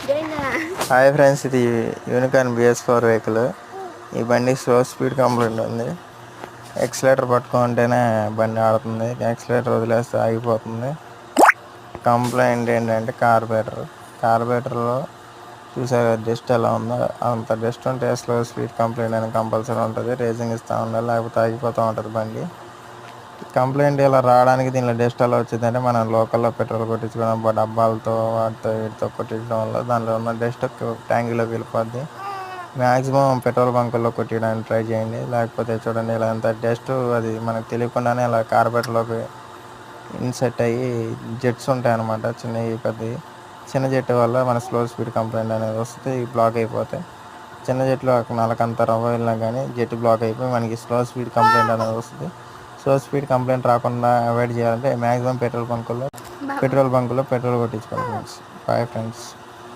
Hi friends, ఇది unicorn BS4 vehicle. ఈ బండి స్లో స్పీడ్ కంప్లైంట్ ఉంది. ఎక్సలేటర్ పట్టుకుంటేనే బండి ఆడుతుంది, ఎక్సలేటర్ వదిలేస్తే ఆగిపోతుంది. కంప్లైంట్ ఏంటంటే కార్బేటర్లో చూసారు డస్ట్ ఎలా ఉందో, అంత డస్ట్ ఉంటే స్లో స్పీడ్ కంప్లైంట్ అని కంపల్సరీ ఉంటుంది. రేసింగ్ ఇస్తూ ఉండాలి, లేకపోతే ఆగిపోతూ ఉంటుంది బండి. కంప్లైంట్ ఇలా రావడానికి దీనిలో డస్ట్ ఎలా వచ్చిందంటే మనం లోకల్లో పెట్రోల్ కొట్టించుకోవడం డబ్బాలతో వాటితో వీటితో కొట్టించడం వల్ల దానిలో ఉన్న డస్ట్ ట్యాంకీలోకి వెళ్ళిపోద్ది. మ్యాక్సిమం పెట్రోల్ బంకుల్లో కొట్టించడానికి ట్రై చేయండి, లేకపోతే చూడండి ఇలా ఎంత డస్ట్ అది మనకు తెలియకుండానే ఇలా కార్బెట్లోకి ఇన్సెట్ అయ్యి జెట్స్ ఉంటాయి అన్నమాట, చిన్నవి పెద్దవి. చిన్న జెట్ వల్ల మన స్లో స్పీడ్ కంప్లైంట్ అనేది వస్తుంది, బ్లాక్ అయిపోతాయి. చిన్న జెట్లో నలకంత రవ్వ వెళ్ళినా కానీ జెట్ బ్లాక్ అయిపోయి మనకి స్లో స్పీడ్ కంప్లైంట్ అనేది వస్తుంది. స్లో స్పీడ్ కంప్లైంట్ రాకుండా అవాయిడ్ చేయాలంటే మ్యాక్సిమం పెట్రోల్ బంకుల్లో పెట్రోల్ కొట్టించుకోవాలి ఫ్రెండ్స్. Boy friends.